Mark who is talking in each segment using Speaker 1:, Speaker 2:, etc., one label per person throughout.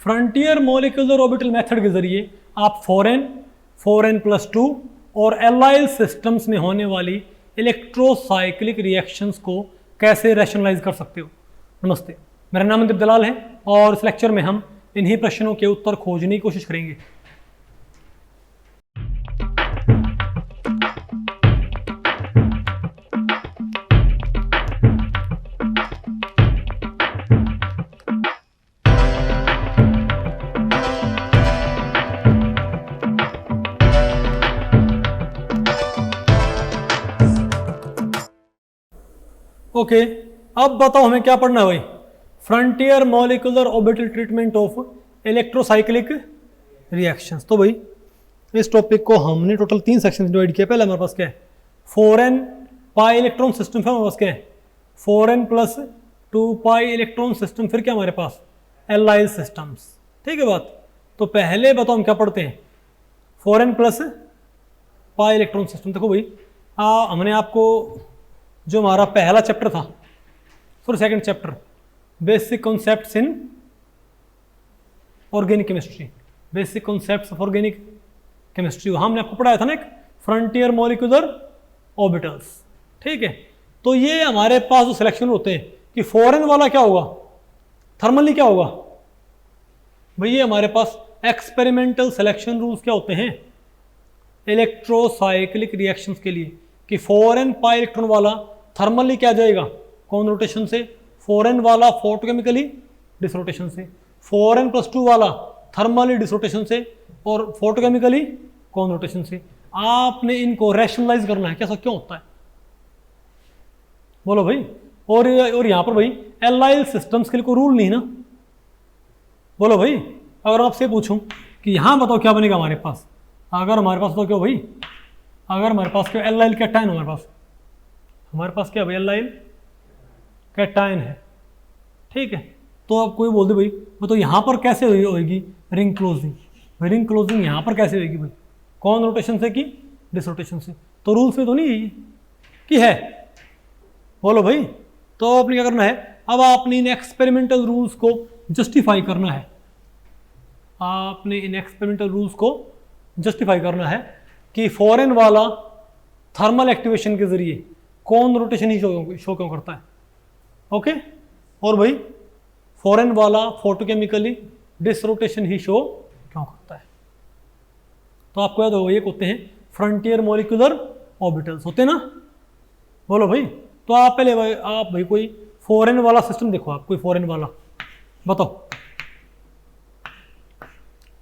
Speaker 1: Frontier molecular orbital method के जरिए आप 4n+2 और एलाइल सिस्टम्स में होने वाली इलेक्ट्रोसाइक्लिक रिएक्शंस को कैसे रैशनलाइज कर सकते हो। नमस्ते, मेरा नाम दीप दलाल है और इस लेक्चर में हम इन्हीं प्रश्नों के उत्तर खोजने की कोशिश करेंगे। ओके, अब बताओ हमें क्या पढ़ना है भाई। Frontier molecular orbital treatment of electrocyclic reactions. तो भाई इस टॉपिक को हमने टोटल 3 सेक्शन डिवाइड किया। पहले हमारे पास क्या है 4n पाई इलेक्ट्रॉन सिस्टम, फिर हमारे पास क्या है 4n+2 पाई इलेक्ट्रॉन सिस्टम, फिर क्या हमारे पास एलाइल सिस्टम्स। ठीक है बात। तो पहले बताओ हम क्या पढ़ते हैं 4n+ पाई इलेक्ट्रॉन सिस्टम। देखो भाई हमने आपको जो हमारा पहला चैप्टर था, sorry second chapter, basic concepts in organic chemistry, basic concepts of organic chemistry, हमने आपको पढ़ाया था ना एक फ्रंटियर मॉलिक्यूलर ऑर्बिटल्स। ठीक है, तो ये हमारे पास जो सिलेक्शन होते हैं कि 4n वाला क्या होगा, थर्मली क्या होगा भाई, ये हमारे पास एक्सपेरिमेंटल सिलेक्शन रूल्स क्या होते हैं इलेक्ट्रोसाइक्लिक रिएक्शंस के लिए कि 4n पाई इलेक्ट्रॉन वाला थर्मली क्या जाएगा कौन रोटेशन से, 4n वाला फोटोकेमिकली डिसरोटेशन से, 4n+2 वाला थर्मली डिसरोटेशन से और फोटोकेमिकली कौन रोटेशन से। आपने इनको रैशनलाइज करना है, कैसा क्यों होता है बोलो भाई। और यहाँ पर भाई एलाइल सिस्टम्स के लिए कोई रूल नहीं ना, बोलो भाई। अगर आपसे पूछूं कि यहाँ बताओ क्या बनेगा हमारे पास, अगर हमारे पास तो क्या भाई, अगर हमारे पास क्या एलाइल कैटायन, हमारे पास क्या भाई एलाइल कैटायन है। ठीक है, तो अब कोई बोल दे भाई वो तो यहाँ पर कैसे होगी रिंग क्लोजिंग, भाई रिंग क्लोजिंग यहाँ पर कैसे होगी भाई, कौन रोटेशन से कि डिसरोटेशन से। तो रूल्स में तो नहीं है कि है, बोलो भाई। तो आपने क्या करना है, अब आपने इन एक्सपेरिमेंटल रूल्स को जस्टिफाई करना है, आपने इन एक्सपेरिमेंटल रूल्स को जस्टिफाई करना है कि 4n वाला थर्मल एक्टिवेशन के जरिए कौन रोटेशन ही शो क्यों करता है। ओके, और भाई 4n वाला फोटोकेमिकली डिसरोटेशन ही शो क्यों करता है। तो आपको याद होगा ये होते हैं फ्रंटियर मॉलिक्यूलर ऑर्बिटल्स, होते हैं ना, बोलो भाई। तो आप पहले भाई कोई 4n वाला सिस्टम देखो, आप कोई 4n वाला बताओ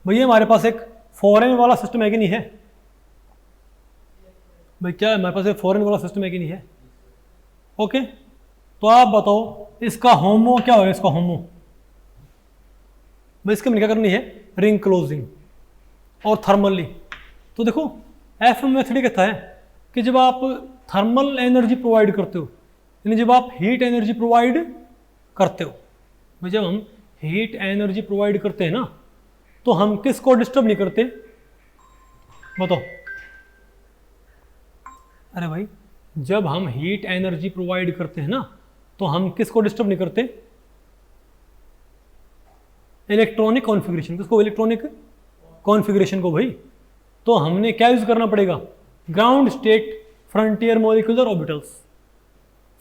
Speaker 1: भैया हमारे पास एक 4n वाला सिस्टम है कि नहीं है भाई, क्या है हमारे पास एक 4n वाला सिस्टम है कि नहीं है। ओके, तो आप बताओ इसका होमो क्या होगा, इसका होमो भाई, इसके में क्या करनी है रिंग क्लोजिंग और थर्मली। तो देखो एफ मेथड कहता है कि जब आप थर्मल एनर्जी प्रोवाइड करते हो, यानी जब आप हीट एनर्जी प्रोवाइड करते हो भाई, जब हम हीट एनर्जी प्रोवाइड करते हैं ना, तो हम किसको डिस्टर्ब नहीं करते बताओ। अरे भाई जब हम हीट एनर्जी प्रोवाइड करते हैं ना, तो हम किसको डिस्टर्ब नहीं करते, इलेक्ट्रॉनिक कॉन्फ़िगरेशन, किसको, इलेक्ट्रॉनिक कॉन्फ़िगरेशन को भाई। तो हमने क्या यूज करना पड़ेगा, ground state frontier molecular orbitals.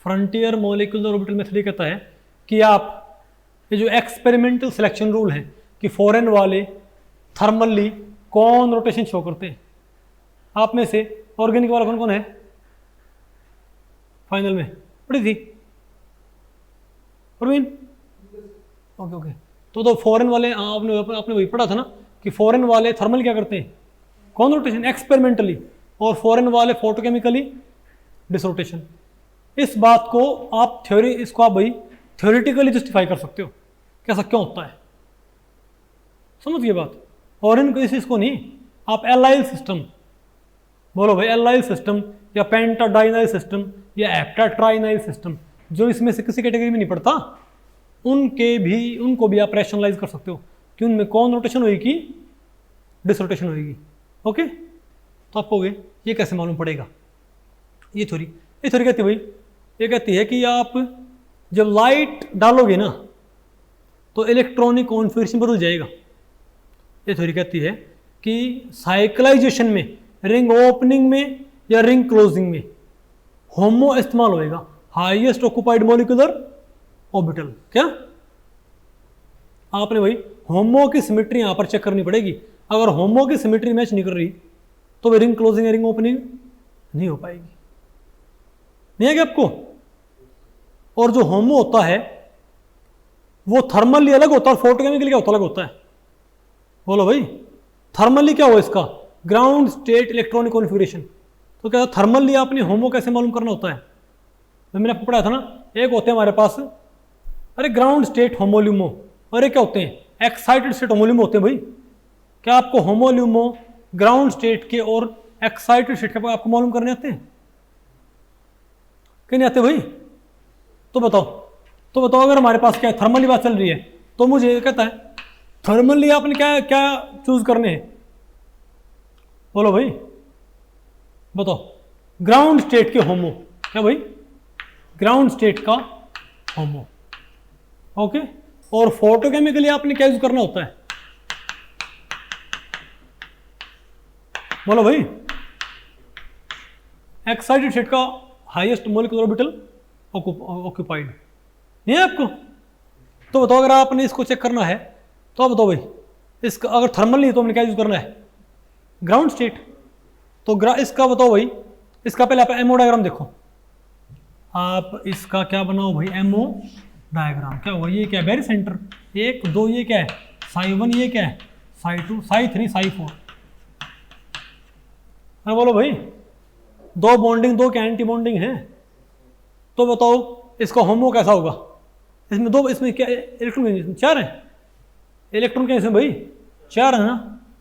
Speaker 1: Frontier molecular orbital method ये कहता है कि आप ये जो एक्सपेरिमेंटल सिलेक्शन रूल है कि 4n वाले थर्मली कौन रोटेशन शो करते हैं। आप में से ऑर्गेनिक वाला कौन कौन है फाइनल में पढ़ी थी परवीन? ओके ओके, तो 4n वाले आपने वही पढ़ा था ना कि 4n वाले थर्मल क्या करते हैं कौन रोटेशन एक्सपेरिमेंटली, और 4n वाले फोटोकेमिकली डिसरोटेशन। इस बात को आप इसको आप भाई थ्योरेटिकली जस्टिफाई कर सकते हो कैसा क्यों होता है, समझ गए बात। और इनको इसको नहीं, आप एलाइल सिस्टम बोलो भाई, एलाइल सिस्टम या पेंटाडाइनाइल सिस्टम या हेप्टाट्राइनाइल सिस्टम, जो इसमें से किसी कैटेगरी में नहीं पड़ता, उनको भी आप रैशनलाइज कर सकते हो कि उनमें कौन रोटेशन होगी डिसरोटेशन होगी। ओके, तो आपको ये कैसे मालूम पड़ेगा, ये थ्योरी कहती है भाई, ये कहती है कि आप जब लाइट डालोगे ना, तो इलेक्ट्रॉनिक कॉन्फ़िगरेशन बदल जाएगा। ये थ्योरी कहती है कि साइक्लाइजेशन में रिंग ओपनिंग में या रिंग क्लोजिंग में होमो इस्तेमाल होएगा, हाईएस्ट ऑक्युपाइड मॉलिक्यूलर ऑर्बिटल। क्या आपने भाई होमो की सिमेट्री यहां पर चेक करनी पड़ेगी। अगर होमो की सिमेट्री मैच नहीं कर रही तो वे रिंग क्लोजिंग या रिंग ओपनिंग नहीं हो पाएगी। नहीं है क्या आपको? और जो होमो होता है वो थर्मली अलग होता है और फोटोकेमिकली क्या होता अलग होता है। बोलो भाई, थर्मली क्या हो इसका? Ground state electronic configuration. तो क्या थर्मली आपने होमो कैसे मालूम करना होता है? तो मैंने आपको पढ़ाया था ना, एक होते हैं हमारे पास अरे ग्राउंड स्टेट होमोल्यूमो, और एक क्या होते हैं? एक्साइटेड स्टेट होमोल्यूमो होते हैं भाई। क्या आपको होमोल्यूमो ग्राउंड स्टेट के और एक्साइटेड स्टेट के आपको मालूम करने आते हैं कि नहीं आते भाई? तो बताओ अगर हमारे पास क्या है, थर्मली बात चल रही है, तो मुझे कहता है थर्मली आपने क्या क्या चूज करने हैं? बोलो भाई, बताओ। ग्राउंड स्टेट के होमो, क्या भाई? ग्राउंड स्टेट का होमो, ओके। और फोटोकेमिकली आपने क्या यूज करना होता है? बोलो भाई, एक्साइटेड स्टेट का हाईएस्ट मॉलिक्यूलर ऑर्बिटल ऑक्यूपाइड। नहीं है आपको? तो बताओ अगर आपने इसको चेक करना है तो बताओ भाई, इसका अगर थर्मल नहीं है तो हमने क्या यूज करना है? Ground state. तो इसका बताओ भाई, इसका पहले आप एमओ डायग्राम देखो। आप इसका क्या बनाओ भाई? Ammo diagram. क्या हुआ? ये क्या है? बैरी सेंटर 1 2, ये क्या है? साई 1, ये क्या है? साई 2, साई 3, साई 4। हाँ बोलो भाई, दो बॉन्डिंग, दो क्या एंटी बॉन्डिंग है। तो बताओ इसका होमो कैसा होगा? इसमें दो, इसमें क्या इलेक्ट्रॉन? 4 है। इलेक्ट्रॉन क्या इसमें भाई? 4 है ना।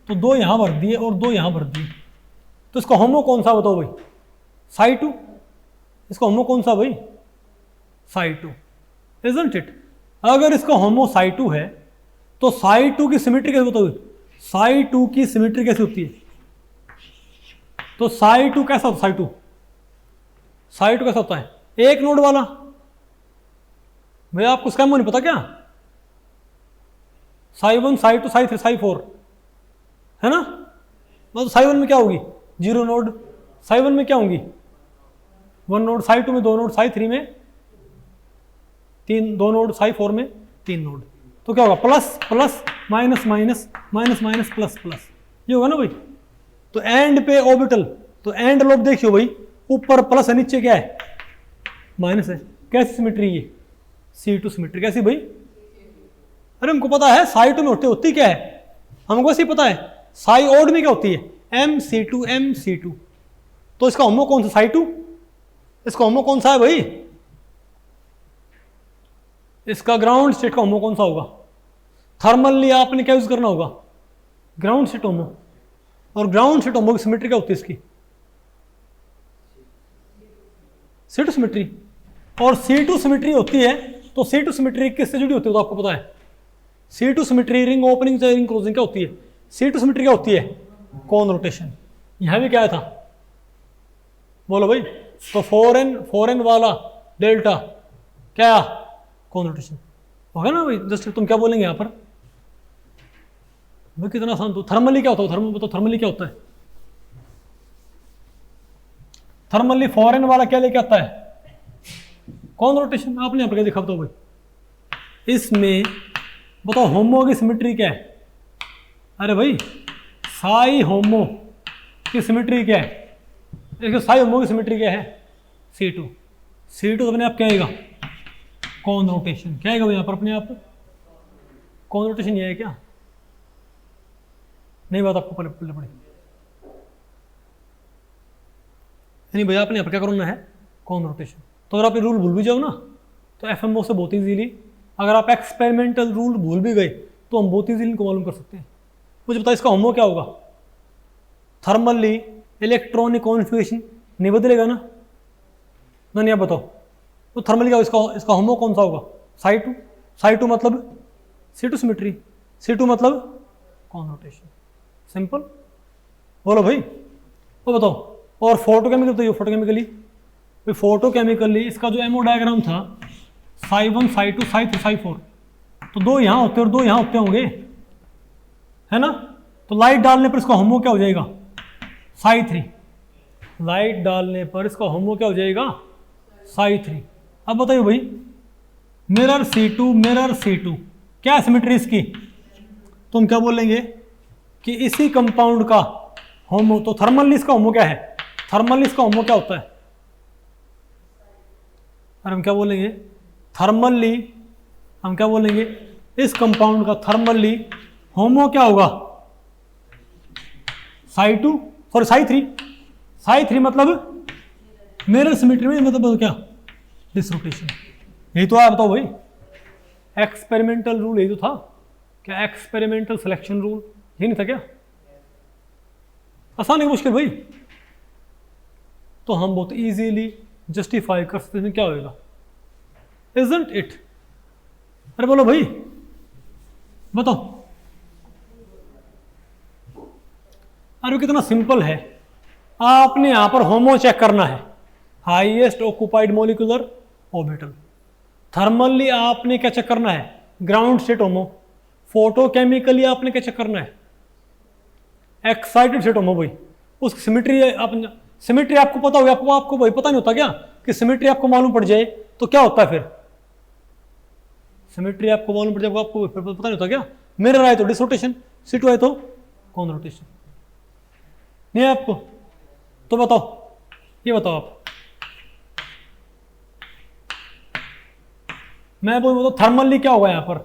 Speaker 1: तो 2 यहां भर दिए और 2 यहां भर दिए। तो इसका होमो कौन सा बताओ भाई? साई 2। इसका होमो कौन सा भाई? Sai 2, isn't it? अगर इसका होमो साई 2 है तो साई 2 की सिमेट्री कैसे बताओ? साई 2 की सिमेट्री कैसे होती है? तो साई 2 कैसा होता है? साई 2 कैसा होता है? एक नोड वाला। भैया आपको इसका नहीं पता क्या? साई 1, साई 2, साई 3, साई 4 है ना। मतलब साई 1 में क्या होगी? 0 नोड। साई 1 में क्या होंगी? 1 नोड। साई 2 में 2 नोड। साई 3 में 2 नोड। साई 4 में 3 नोड। तो क्या होगा? Plus plus minus minus minus minus plus plus, ये होगा ना भाई। तो एंड पे ऑर्बिटल, तो एंड लोब देखियो भाई, ऊपर प्लस है, नीचे क्या है? माइनस है। कैसी सिमेट्री? ये C2 सिमेट्री। कैसी भाई? अरे हमको पता है साई 2 में होती क्या है, हमको ऐसे ही पता है। साई ओड में क्या होती है? MC2 MC2। तो इसका होमो कौन सा? साई 2। इसका होमो कौन सा है भाई? इसका ग्राउंड स्टेट का होमो कौन सा होगा? थर्मली आपने क्या यूज करना होगा? ग्राउंड स्टेट होमो। और ग्राउंड स्टेट होमो की सिमेट्री क्या होती है इसकी? C2 symmetry. और C2 सिमेट्री होती है, तो C2 सिमेट्री किससे जुड़ी होती है? तो आपको पता है C2 सिमेट्री रिंग ओपनिंग से रिंग क्लोजिंग क्या होती है? C2 सिमेट्री क्या होती है? Con rotation. यहां भी क्या था? बोलो भाई। तो 4n वाला डेल्टा क्या? कॉन रोटेशन होगा ना भाई। जस्ट तुम क्या बोलेंगे यहां पर भाई? कितना आसान। तो थर्मली क्या होता है? थर्मली क्या होता है? थर्मली 4n वाला क्या लेके आता है? कौन रोटेशन। आपने यहां पर क्या देखा बताओ भाई? इसमें बताओ होमो की सिमेट्री क्या है? अरे भाई साई होमो की सिमेट्री क्या है? देखिए साई होमो की सिमेट्री क्या है? C2। C2 तो अपने आप क्या आएगा? कौन रोटेशन। क्या आएगा यहां पर अपने आप? कौन रोटेशन ये है क्या? नहीं बात आपको पढ़नी पड़ेगी। नहीं भैया आपने यहाँ पर क्या करना है? कौन रोटेशन। तो अगर आप ये रूल भूल भी जाओ ना तो FMO से बहुत इजीली, अगर आप एक्सपेरिमेंटल रूल भूल भी गए तो हम बहुत इजीली इनको मालूम कर सकते हैं। मुझे बताओ इसका होमो क्या होगा? थर्मली इलेक्ट्रॉनिक कॉन्फ़िगरेशन नहीं बदलेगा ना? नहीं आप बताओ। तो थर्मली क्या इसका होमो कौन सा होगा? साई 2। साई 2 मतलब C2 सिमेट्री। C2 मतलब कौन रोटेशन। सिंपल। बोलो भाई। वो बताओ। और फोटोकेमिकल तो ये फोटोकेमिकली इसका जो एमओ डायग्राम था साई 1, साई 2, साई 3, साई 4, तो 2 यहाँ होते और 2 यहाँ होते होंगे, है ना। तो लाइट डालने पर इसका होमो क्या हो जाएगा, psi3। लाइट डालने पर इसका होमो क्या हो जाएगा, psi3। अब बताइए भाई, मिरर C2 क्या सिमेट्री इसकी, तो हम क्या बोलेंगे कि इसी कंपाउंड का होमो, तो थर्मली इसका होमो क्या है, थर्मली इसका होमो क्या होता है, और हम क्या बोलेंगे थर्मली, हम क्या बोलेंगे इस कंपाउंड का थर्मली होमो क्या होगा, psi3 मतलब मिरर सिमेट्री में, मतलब क्या डिसरोटेशन। यही तो आप बताओ भाई, एक्सपेरिमेंटल रूल यही तो था क्या, एक्सपेरिमेंटल सिलेक्शन रूल यही नहीं था क्या, आसान है मुश्किल भाई। तो हम बहुत इजीली जस्टिफाई कर सकते हैं क्या होगा, इजंट इट। अरे बोलो भाई, बताओ। अरे कितना सिंपल है, आपने यहां पर होमो चेक करना है, highest occupied molecular orbital. Thermally आपने क्या चेक करना है, ग्राउंड स्टेट होमो। फोटोकेमिकली आपने क्या चेक करना है, एक्साइटेड स्टेट होमो भाई। उसकी सिमेट्री सिमेट्री आपको पता होगा, आपको भाई पता नहीं होता क्या कि सिमेट्री आपको मालूम पड़ जाए तो क्या होता है फिर, सिमेट्री आपको मालूम पड़ जाए आपको फिर पता नहीं होता क्या, मिरर आए तो डिसरोटेशन, C2 आए तो कौन रोटेशन, नहीं है आपको। तो बताओ, ये बताओ आप, मैं बोलूँ तो थर्मली क्या होगा यहाँ पर,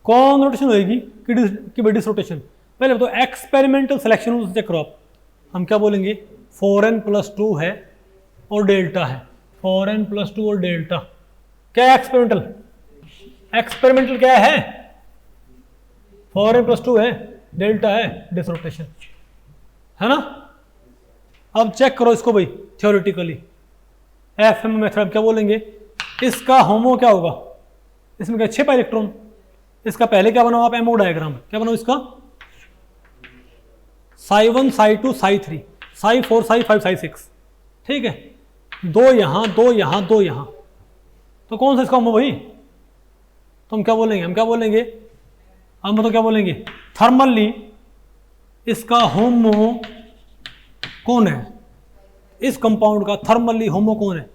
Speaker 1: कौन रोटेशन होगी कि डिसरोटेशन। पहले बताओ एक्सपेरिमेंटल सिलेक्शन चेक करो आप, हम क्या बोलेंगे 4n+2 है और डेल्टा है, 4n+2 और डेल्टा क्या है, एक्सपेरिमेंटल क्या है, 4n+2 है, डेल्टा है, डिसरोटेशन, है ना। अब चेक करो इसको भाई थ्योरेटिकली, एफएम मेथड क्या बोलेंगे, इसका होमो क्या होगा, इसमें क्या 6 पाई इलेक्ट्रॉन, इसका पहले क्या बनाओ आप एमओ डायग्राम, क्या बनाओ इसका psi1 psi2 psi3 psi4 psi5 psi6, ठीक है, 2 यहां 2 यहां 2 यहां, तो कौन सा इसका होमो भाई, तो हम क्या बोलेंगे, हम तो क्या बोलेंगे थर्मली इसका होमो कौन है, इस कंपाउंड का थर्मली होमो कौन है,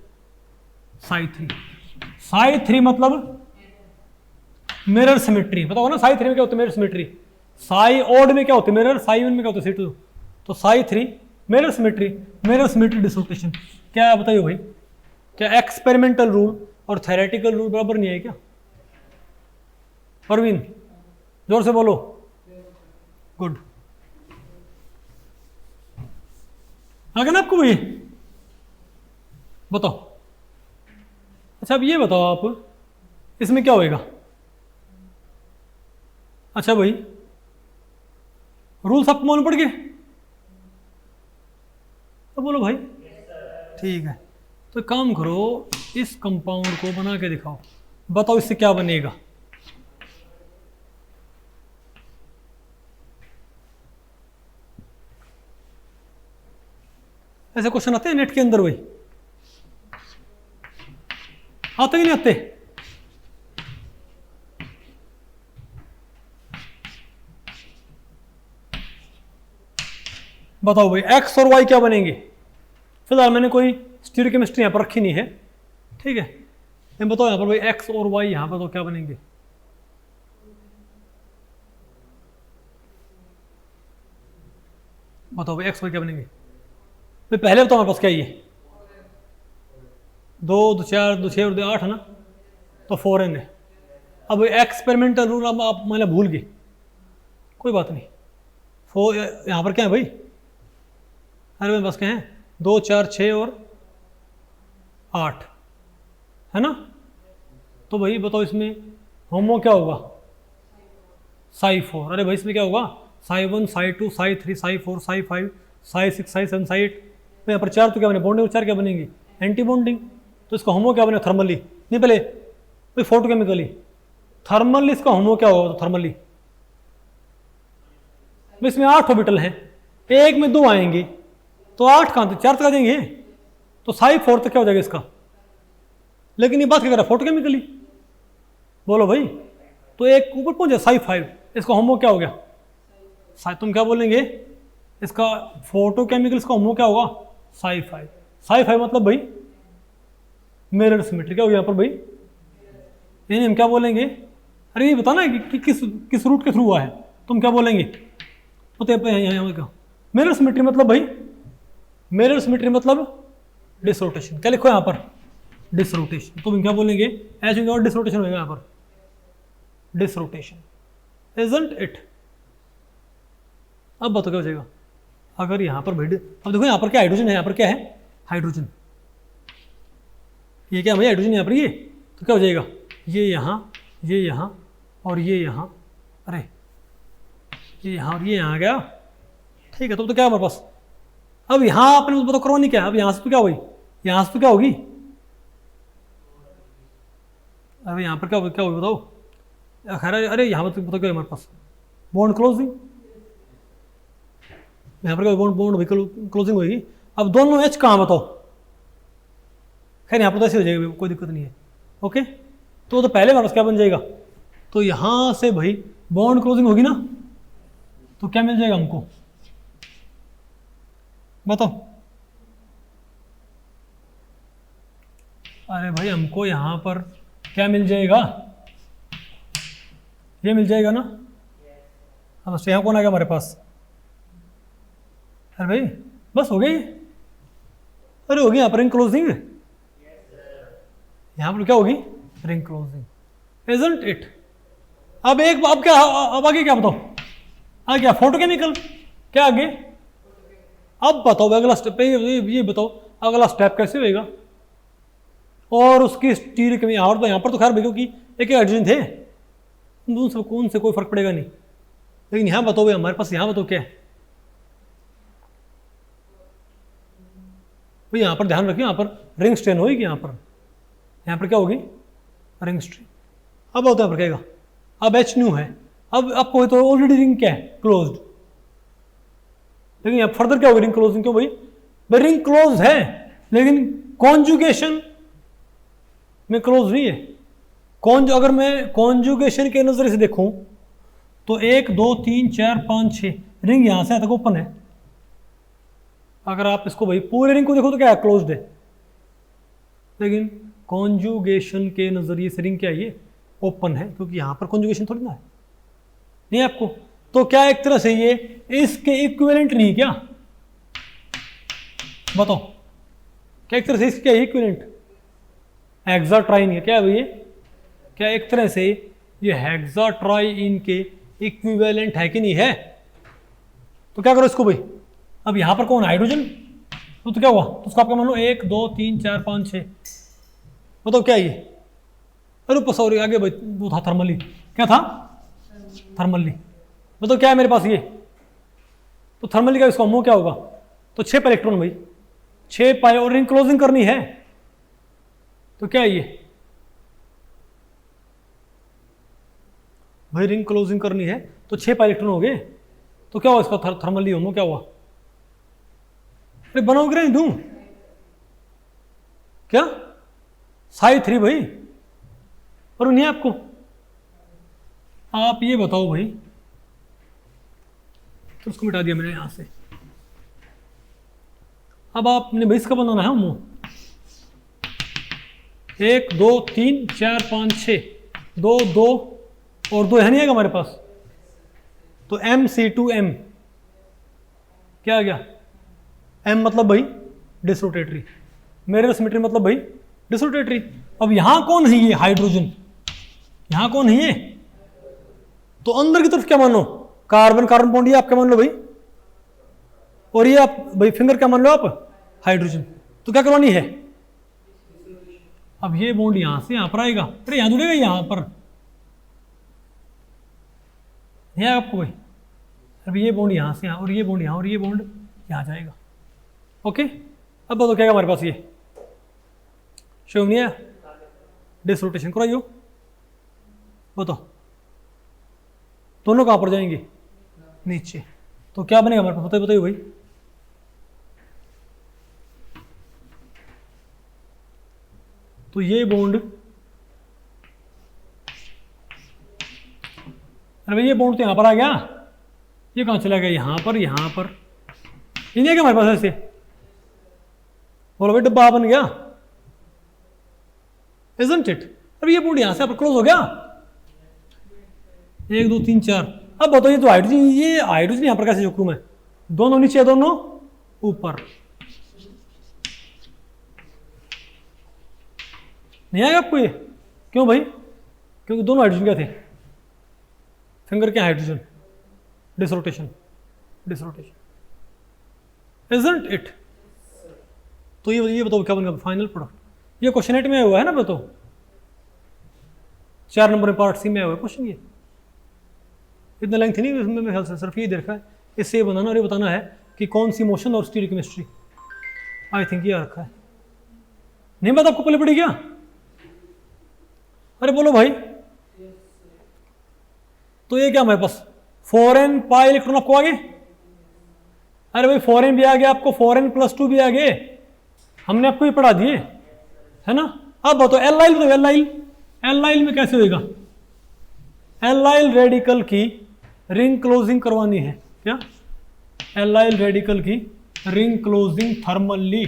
Speaker 1: psi3 मतलब मिरर सिमेट्री, बताओ ना psi3 में क्या होता है मिरर सिमेट्री, साई ऑड में क्या होता है मिरर, psi1 में क्या होता है C2, तो psi3 मिरर सिमेट्री डिसरोटेशन। क्या है बताइए भाई, क्या एक्सपेरिमेंटल रूल और थ्योरेटिकल रूल बराबर नहीं है क्या, परवीन जोर से बोलो, गुड, आ गया ना आपको भाई, बताओ। अच्छा अब ये बताओ आप, इसमें क्या होएगा, अच्छा भाई रूल्स आपको मालूम पड़ गए, तो बोलो भाई ठीक है। तो काम करो, इस कंपाउंड को बना के दिखाओ, बताओ इससे क्या बनेगा, ऐसे क्वेश्चन आते हैं नेट के अंदर भाई, आते कि नहीं आते, बताओ भाई एक्स और वाई क्या बनेंगे। फिलहाल मैंने कोई स्टीरियोकेमिस्ट्री यहाँ पर रखी नहीं है, ठीक है, मैं बताओ यहाँ पर भाई एक्स और वाई यहाँ पर तो क्या बनेंगे, बताओ भाई एक्स वाई क्या बनेंगे। तो पहले बताओ हमारे पास क्या ये 2 2 4 2 6 और 2 8 है ना, तो 4n है। अब एक्सपेरिमेंटल रूल अब आप मैंने भूल गए, कोई बात नहीं, 4 यहाँ पर क्या है भाई, अरे मेरे पास क्या है 2 4 6 और 8 है ना। तो भाई बताओ इसमें होमो क्या होगा, psi4, अरे भाई इसमें क्या होगा psi1 psi2 psi3 psi4 psi5 psi6 psi7 psi8, तो यहाँ पर 4 तो क्या बने बॉन्डिंग, 4 क्या बनेंगे एंटी बॉन्डिंग, तो इसका होमो क्या बने थर्मली, नहीं पहले भाई फोटोकेमिकली, थर्मली इसका होमो क्या होगा, तो थर्मली इसमें 8 ऑर्बिटल हैं, एक में 2 आएंगे तो 8 कहाँ थे 4 तक आ जाएंगे, तो psi4 तक क्या हो जाएगा इसका, लेकिन ये बात क्या कर रहा है फोटोकेमिकली, बोलो भाई तो एक ऊपर पहुंच जाए psi 5, इसका होमो क्या हो गया, तुम क्या बोलेंगे, इसका फोटोकेमिकल इसका होमो क्या होगा, psi 5 मतलब भाई मिरर सिमेट्री। क्या हो गया यहाँ पर भाई, यानी हम क्या बोलेंगे, अरे ये बताना है कि किस रूट के थ्रू हुआ है, तुम क्या बोलेंगे, तो मिरर सिमेट्री मतलब भाई, मिरर सिमेट्री मतलब डिसरोटेशन। क्या लिखो यहाँ पर, डिसरोटेशन। तो हम क्या बोलेंगे, एच होगा और डिसरोटेशन होगा यहाँ पर, डिसरोटेशन, इजंट इट। अब बताओ क्या हो जाएगा, अगर यहाँ पर भाई, अब देखो यहाँ पर क्या हाइड्रोजन है, यहाँ पर क्या है, हाइड्रोजन, ये क्या भाई हाइड्रोजन यहाँ पर, ये तो क्या हो जाएगा, ये यहाँ और ये यहाँ, अरे ये यहाँ और ये यहाँ आ गया, ठीक है। तो क्या है हमारे पास, अब यहाँ आपने बताओ करवानी क्या है, अब यहाँ से तो क्या हुई, यहाँ से तो क्या होगी, अब यहाँ पर क्या होगी बताओ, खैर अरे यहाँ पर बताओ क्या है हमारे पास, बॉन्ड क्लोजिंग, यहाँ पर क्या बॉन्ड क्लोजिंग होगी। अब दोनों एच कहाँ बताओ, खैर यहाँ पर तो ऐसे हो जाएगा, कोई दिक्कत नहीं है, ओके। तो पहले हमारे पास क्या बन जाएगा, तो यहाँ से भाई बॉन्ड क्लोजिंग होगी ना, तो क्या मिल जाएगा हमको बताओ, अरे भाई हमको यहाँ पर क्या मिल जाएगा, ये मिल जाएगा ना। अब यहाँ कौन आ गया हमारे पास, अरे भाई बस हो गई, अरे होगी यहाँ पर रिंग क्लोजिंग, यहाँ पर क्या होगी, रिंग क्लोजिंग, इजंट इट। अब क्या, अब आगे क्या बताओ, आगे क्या, फोटोकेमिकल, क्या आगे, अब बताओ अगला स्टेप, ये बताओ अगला स्टेप कैसे होएगा, और उसकी स्टील कमी, और तो यहाँ पर तो खैर भाई क्योंकि एक हाइड्रोजन थे, दूसरे कौन से कोई फर्क पड़ेगा नहीं, लेकिन यहाँ बताओ भाई हमारे पास, यहाँ बताओ क्या है भाई, यहाँ पर ध्यान रखिए, यहाँ पर रिंग स्ट्रेन होगी, यहाँ पर क्या होगी, रिंग स्ट्रेन। अब होता है कहेगा, अब एच न्यू है, अब आपको तो ऑलरेडी रिंग क्या है, क्लोज्ड, लेकिन यहाँ फर्दर क्या होगी, रिंग क्लोजिंग, क्यों भाई रिंग क्लोज है, लेकिन कॉन्जुगेशन में क्लोज नहीं है। अगर मैं कॉन्जुगेशन के नजर से देखूं तो 1 2 3 4 5 6 रिंग यहां से तक ओपन है, अगर आप इसको भाई पूरे रिंग को देखो तो क्या है, क्लोज्ड है, लेकिन कॉन्जुगेशन के नजरिए से रिंग क्या है, ये ओपन है, क्योंकि यहां पर कॉन्जुगेशन थोड़ी ना है, नहीं आपको, तो क्या एक तरह से ये इसके इक्विवेलेंट नहीं, क्या बताओ, क्या एक तरह से इसके इक्विवेलेंट हेक्साट्राइन है, क्या है भैया, क्या एक तरह से ये हेक्साट्राइन के इक्विवेलेंट है कि नहीं है। तो क्या करो इसको भाई, अब यहां पर कौन, हाइड्रोजन, तो क्या हुआ, तो उसको आपका मान लो 1 2 3 4 5 6, बताओ क्या ये, अरे सॉरी आगे भाई वो था थर्मली, क्या था, थर्मली, बताओ क्या है मेरे पास ये, तो थर्मली का इसका मुंह क्या होगा, तो 6 इलेक्ट्रॉन भाई, 6 पाए, और रिंग क्लोजिंग करनी है, तो क्या है ये भाई, रिंग क्लोजिंग करनी है तो 6 इलेक्ट्रॉन हो गए, तो क्या हुआ इसका थर्मली होमो क्या हुआ, अरे बनाओगे नहीं दूं क्या, psi 3 भाई, और नहीं आपको, आप ये बताओ भाई, तो उसको मिटा दिया मैंने यहां से, अब आपने भाई इसका बनाना है होमो, 1 2 3 4 5 6, 2 2 और 2 है नहीं, हमारे पास, तो MC2M क्या आ गया, M मतलब भाई डिसरोटेटरी, मिरर सिमेट्री मतलब भाई डिसरोटेटरी। अब यहां कौन है ये हाइड्रोजन, यहां कौन है ये, तो अंदर की तरफ क्या मानो, कार्बन कार्बन बॉन्ड ये आप क्या मान लो भाई, और ये आप भाई फिंगर क्या मान लो आप, हाइड्रोजन, तो क्या करवानी है, अब ये बॉन्ड यहां से यहां पर आएगा, अरे यहां जुड़ेगा यहां पर, नहीं आएगा आपको भाई, अब ये बॉन्ड यहां से यहां, और ये बॉन्ड यहां, और ये बॉन्ड यहां जाएगा, ओके। अब बताओ क्या हमारे पास ये शो नहीं है, डिसरोटेशन कराइयो, बताओ दोनों कहां पर जाएंगे, नीचे, तो क्या बनेगा हमारे पास, बताइए भाई, तो ये बॉन्ड अरे भाई ये बॉन्ड तो यहाँ पर आ गया, ये कहाँ चला गया, यहाँ पर ये नहीं है क्या हमारे पास ऐसे? बोलो भाई डब्बा बन गया, isn't it? अरे ये बॉन्ड यहाँ से क्लोज हो गया, 1 2 3 4। अब बताओ तो हाइड्रोजन, ये हाइड्रोजन यहाँ पर कैसे जोड़ूं मैं? दोनों नीचे दोनों ऊपर, नहीं आएगा आपको ये? क्यों भाई? क्योंकि दोनों हाइड्रोजन क्या थे? फिंगर क्या हाइड्रोजन? डिसरोटेशन, isn't it? तो ये बताओ क्या बनेगा फाइनल प्रोडक्ट? ये क्वेश्चन 8 में हुआ है ना, बताओ 4 नंबर में पार्ट सी में हुआ है क्वेश्चन। ये इतना लेंथ नहीं इसमें, मेरे ख्याल से सिर्फ ये देखा है, इससे ये बनाना और ये बताना है कि कौन सी मोशन और स्टीरियोकेमिस्ट्री, आई थिंक ये रखा है। नहीं बात आपको पहले पड़ी क्या? अरे बोलो भाई। तो ये क्या हमारे पास 4n पाई इलेक्ट्रॉन आपको आगे? अरे भाई 4n भी आ गया आपको, 4n+2 भी आ गए, हमने आपको ये पढ़ा दिए है ना। अब बताओ एलाइल, तो एलाइल में कैसे होगा? एलाइल रेडिकल की रिंग क्लोजिंग करवानी है क्या? एलाइल रेडिकल की रिंग क्लोजिंग थर्मली,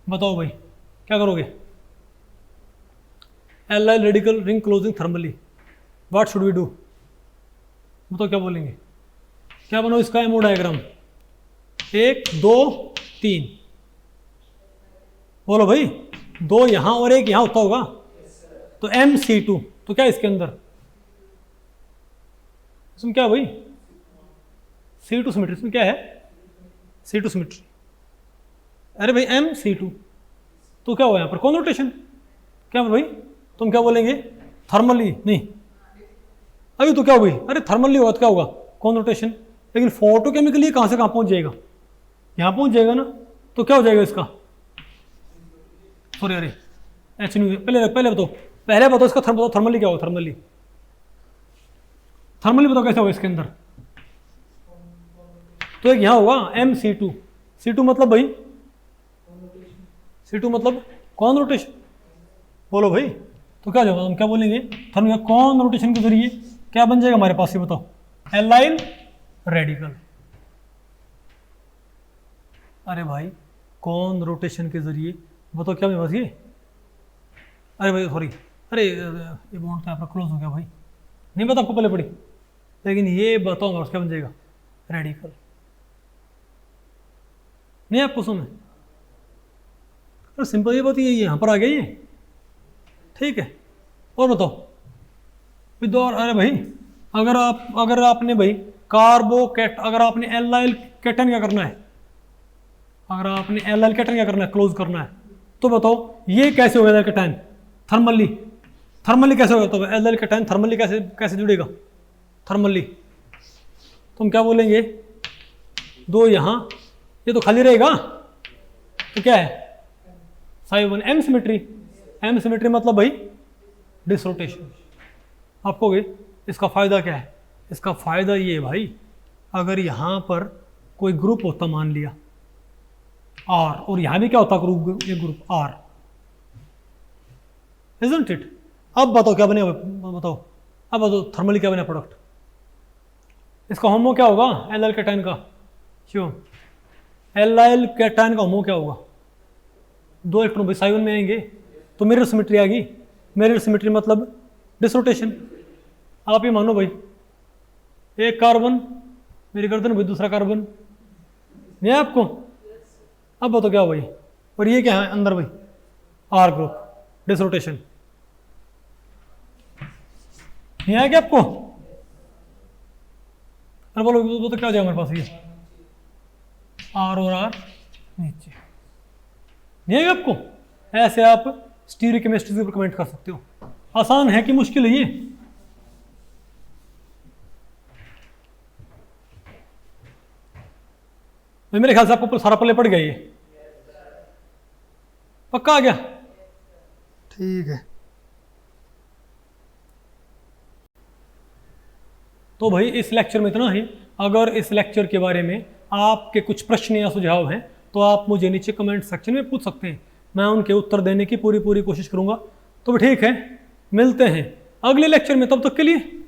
Speaker 1: बताओ भाई क्या करोगे? Allyl radical ring closing thermally, what should we do? बताओ क्या बोलेंगे? क्या बनाओ इसका एमओ डायग्राम? 1 2 3, बोलो भाई। 2 यहां और 1 यहां होता होगा, तो MC2, तो क्या इसके अंदर इसमें क्या भाई? C2 सिमेट्री, इसमें क्या है? C2 symmetry. अरे भाई MC2, तो क्या हुआ यहाँ पर? कौन रोटेशन, क्या भाई? तुम क्या बोलेंगे? थर्मली नहीं, अभी तो क्या हुई? अरे थर्मली होगा तो क्या होगा? कौन रोटेशन। लेकिन फोटोकेमिकली कहाँ से कहाँ पहुँच जाएगा? यहाँ पहुँच जाएगा ना, तो क्या हो जाएगा इसका? सॉरी अरे एच नहीं, पहले बताओ इसका थर्मली क्या होगा? थर्मली बताओ कैसे होगा इसके अंदर? तो एक यहाँ होगा MC2, C2 मतलब भाई, C2 मतलब कौन रोटेशन, बोलो भाई। तो क्या होगा? हम क्या बोलेंगे? थर्मल कौन रोटेशन के जरिए क्या बन जाएगा हमारे पास, ये बताओ? Allyl radical. अरे भाई कौन रोटेशन के जरिए, बताओ क्या बस ये? अरे भाई सॉरी, अरे ये बॉन्ड तो क्लोज हो गया भाई, नहीं पता आपको पहले पड़ी, लेकिन ये बताओ क्या बन जाएगा? रेडिकल। नहीं आपको समझ? अरे सिंपल ये बात, ये यहाँ पर आ गया ये, ठीक है। और बताओ विदौर, अरे भाई अगर आपने भाई कार्बोकेट, अगर आपने एलाइल केटन क्या करना है, अगर आपने एलाइल केटन क्या करना है? क्लोज करना है। तो बताओ ये कैसे होगा एलाइल केटन? थर्मली कैसे होगा? तो एलाइल केटन थर्मली कैसे जुड़ेगा? थर्मली तुम क्या बोलेंगे? 2 यहाँ, ये तो खाली रहेगा, तो क्या है? साइवन एम सिमेट्री मतलब भाई डिसरोटेशन। आप कहोगे इसका फायदा क्या है? इसका फायदा ये है भाई, अगर यहाँ पर कोई ग्रुप होता, मान लिया R, और यहाँ भी क्या होता ग्रुप, ये ग्रुप R, isn't it? अब बताओ क्या बने, बताओ अब बताओ थर्मली क्या बने प्रोडक्ट? इसका होमो क्या होगा? एलाइल केटाइन का, क्यों? एलाइल केटाइन का होमो क्या होगा? 2 इलेक्ट्रॉन भाई साइवन में आएंगे, तो मिरर सिमेट्री आ गई। मिरर सिमेट्री मतलब डिसरोटेशन। आप ये मानो भाई, एक कार्बन मेरी गर्दन भाई, दूसरा कार्बन, नहीं है आपको? अब बताओ क्या भाई? और ये क्या है अंदर भाई? R group, disrotation. नहीं आया क्या आपको? अरे बोलो तो क्या हो जाएगा हमारे पास? ये R और R नीचे, नहीं आएगा आपको? ऐसे आप स्टीरियोकेमिस्ट्री के ऊपर कमेंट कर सकते हो। आसान है कि मुश्किल है ये? मेरे ख्याल से आपको सारा पल्ले पड़ गया, ये पक्का आ गया? ठीक है। तो भाई इस लेक्चर में इतना ही। अगर इस लेक्चर के बारे में आपके कुछ प्रश्न या सुझाव हैं तो आप मुझे नीचे कमेंट सेक्शन में पूछ सकते हैं, मैं उनके उत्तर देने की पूरी कोशिश करूंगा। तो ठीक है, मिलते हैं अगले लेक्चर में, तब तक के लिए